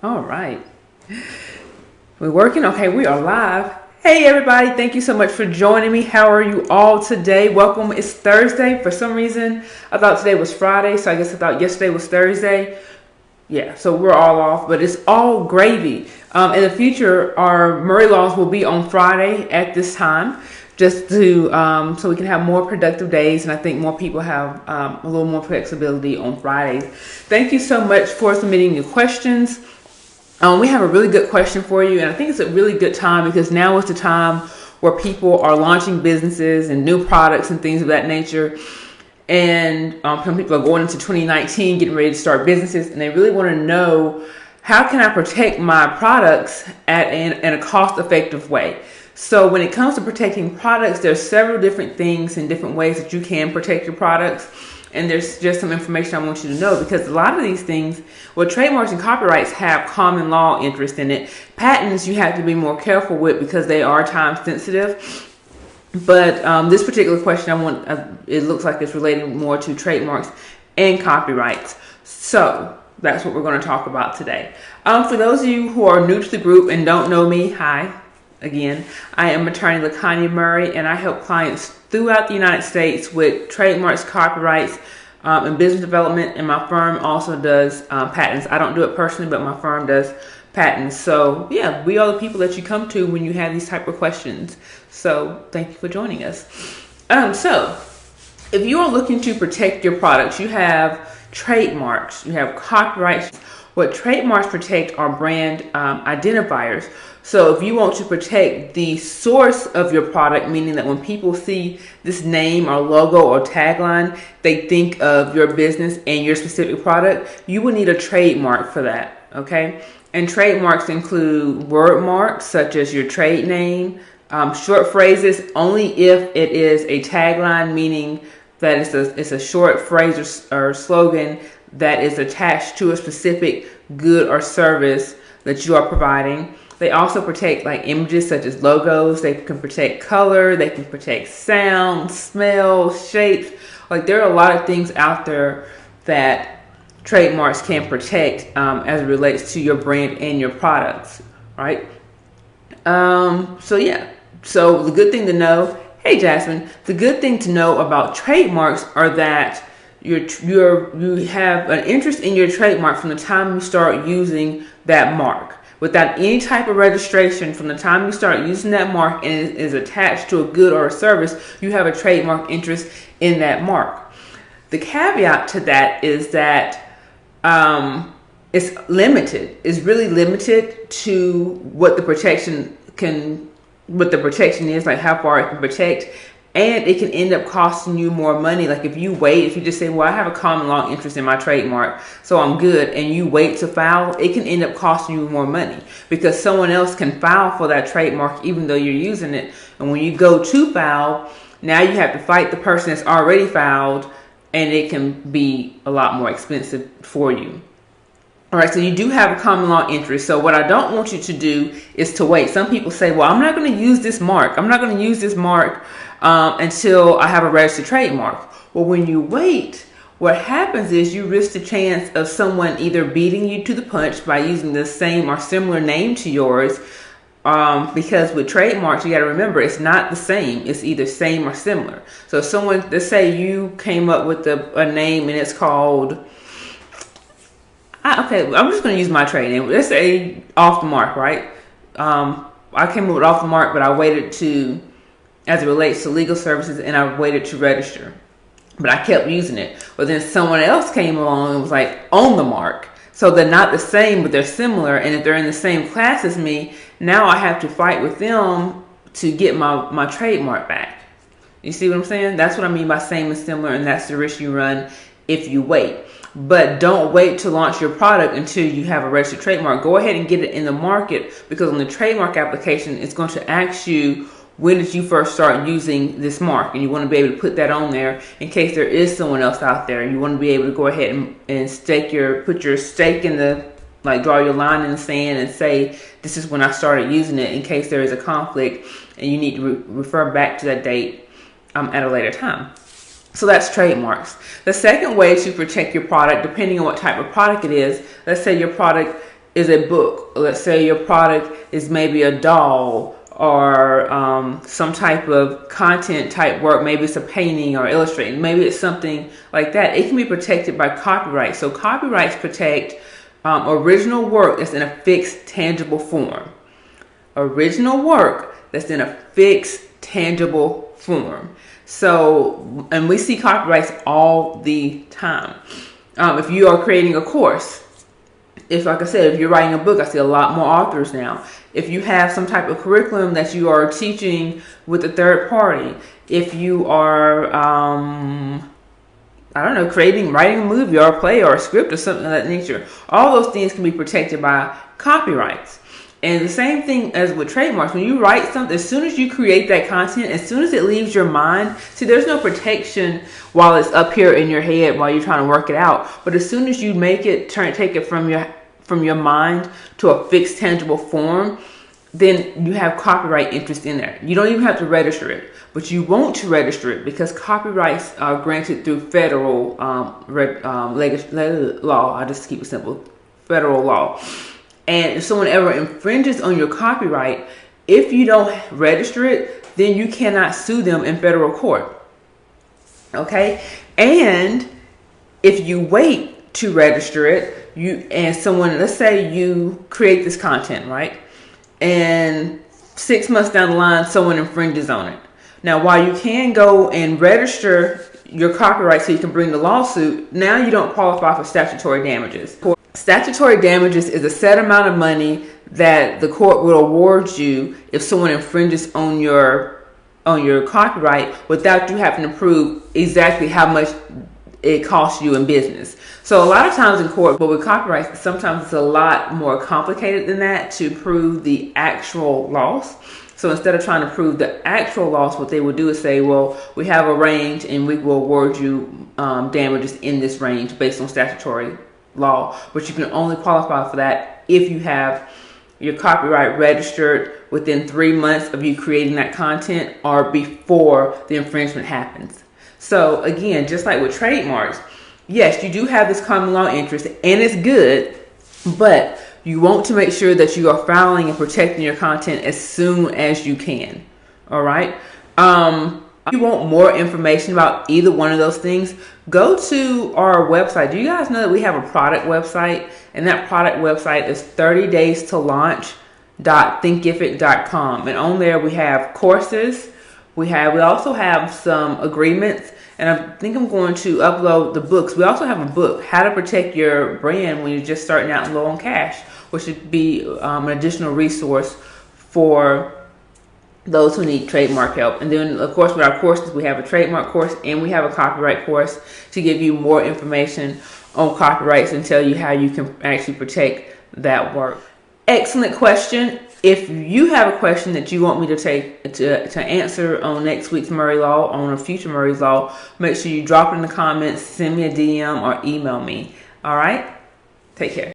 All right. We're working? Okay, we are live. Hey everybody, thank you so much for joining me. How are you all today? Welcome. It's Thursday. For some reason, I thought today was Friday, so I guess I thought yesterday was Thursday. Yeah, so we're all off, but it's all gravy. In the future, our Murray laws will be on Friday at this time, just to so we can have more productive days, and I think more people have a little more flexibility on Fridays. Thank you so much for submitting your questions. We have a really good question for you, and I think it's a really good time because now is the time where people are launching businesses and new products and things of that nature. And some people are going into 2019, getting ready to start businesses, and they really want to know, how can I protect my products in a cost-effective way? So when it comes to protecting products, there's several different things and different ways that you can protect your products. And there's just some information I want you to know, because a lot of these things, well, trademarks and copyrights have common law interest in it. Patents you have to be more careful with because they are time sensitive. But this particular question, it looks like it's related more to trademarks and copyrights. So that's what we're going to talk about today. For those of you who are new to the group and don't know me, hi. Again, I am attorney LaKanya Murray, and I help clients throughout the United States with trademarks, copyrights, and business development. And my firm also does patents. I don't do it personally, but my firm does patents. So yeah, we are the people that you come to when you have these type of questions. So thank you for joining us. So if you are looking to protect your products, you have trademarks, you have copyrights. What trademarks protect are brand identifiers. So if you want to protect the source of your product, meaning that when people see this name or logo or tagline, they think of your business and your specific product, you will need a trademark for that, okay? And trademarks include word marks such as your trade name, short phrases only if it is a tagline, meaning that it's a short phrase or slogan that is attached to a specific good or service that you are providing. They also protect like images such as logos. They can protect color. They can protect sound, smell, shapes. Like there are a lot of things out there that trademarks can protect as it relates to your brand and your products, right? So yeah. So the good thing to know, hey Jasmine, the good thing to know about trademarks are that you have an interest in your trademark from the time you start using that mark. Without any type of registration, from the time you start using that mark and it is attached to a good or a service, you have a trademark interest in that mark. The caveat to that is that it's limited. It's really limited to what the protection is, like how far it can protect. And it can end up costing you more money. Like if you just say, well, I have a common law interest in my trademark, so I'm good, and you wait to file, it can end up costing you more money because someone else can file for that trademark even though you're using it. And when you go to file, now you have to fight the person that's already filed, and it can be a lot more expensive for you. All right, so you do have a common law interest. So what I don't want you to do is to wait. Some people say, well, I'm not going to use this mark. I'm not going to use this mark until I have a registered trademark. Well, when you wait, what happens is you risk the chance of someone either beating you to the punch by using the same or similar name to yours. Because with trademarks, you got to remember, it's not the same. It's either same or similar. So if someone, let's say you came up with a name and it's called, okay, I'm just going to use my trade name. Let's say Off the Mark, right? I came up with Off the Mark, but I waited to, as it relates to legal services, and I waited to register. But I kept using it. But then someone else came along and was like, On the Mark. So they're not the same, but they're similar. And if they're in the same class as me, now I have to fight with them to get my trademark back. You see what I'm saying? That's what I mean by same and similar, and that's the risk you run if you wait. But don't wait to launch your product until you have a registered trademark. Go ahead and get it in the market, because on the trademark application, it's going to ask you, when did you first start using this mark? And you want to be able to put that on there in case there is someone else out there. You want to be able to go ahead and put your stake in the, like draw your line in the sand and say, this is when I started using it, in case there is a conflict and you need to refer back to that date at a later time. So that's trademarks. The second way to protect your product, depending on what type of product it is, let's say your product is a book. Let's say your product is maybe a doll or some type of content type work. Maybe it's a painting or illustrating. Maybe it's something like that. It can be protected by copyright. So copyrights protect original work that's in a fixed, tangible form. Original work that's in a fixed, tangible form. So, and we see copyrights all the time. If you are creating a course, like I said, if you're writing a book, I see a lot more authors now. If you have some type of curriculum that you are teaching with a third party, if you are, I don't know, writing a movie or a play or a script or something of that nature, all those things can be protected by copyrights. And the same thing as with trademarks. When you write something, as soon as you create that content, as soon as it leaves your mind, see, there's no protection while it's up here in your head while you're trying to work it out. But as soon as you take it from your mind to a fixed, tangible form, then you have copyright interest in there. You don't even have to register it, but you want to register it because copyrights are granted through federal law. I just keep it simple, federal law. And if someone ever infringes on your copyright, if you don't register it, then you cannot sue them in federal court. Okay? And if you wait to register it, let's say you create this content, right? And 6 months down the line, someone infringes on it. Now, while you can go and register your copyright so you can bring the lawsuit, now you don't qualify for statutory damages. Statutory damages is a set amount of money that the court will award you if someone infringes on your copyright without you having to prove exactly how much it costs you in business. So a lot of times in court, but with copyrights, sometimes it's a lot more complicated than that to prove the actual loss. So instead of trying to prove the actual loss, what they would do is say, well, we have a range and we will award you damages in this range based on statutory law, but you can only qualify for that if you have your copyright registered within 3 months of you creating that content or before the infringement happens. So again, just like with trademarks, yes, you do have this common law interest and it's good, but you want to make sure that you are filing and protecting your content as soon as you can. All right. If you want more information about either one of those things, go to our website. Do you guys know that we have a product website? And that product website is 30daystoLaunch.thinkific.com. And on there we have courses. We also have some agreements. And I think I'm going to upload the books. We also have a book, How to Protect Your Brand When You're Just Starting Out and Low on Cash, which should be an additional resource for those who need trademark help. And then, of course, with our courses, we have a trademark course and we have a copyright course to give you more information on copyrights and tell you how you can actually protect that work. Excellent question. If you have a question that you want me to answer on next week's Murray Law, on a future Murray's Law, make sure you drop it in the comments, send me a DM or email me. All right? Take care.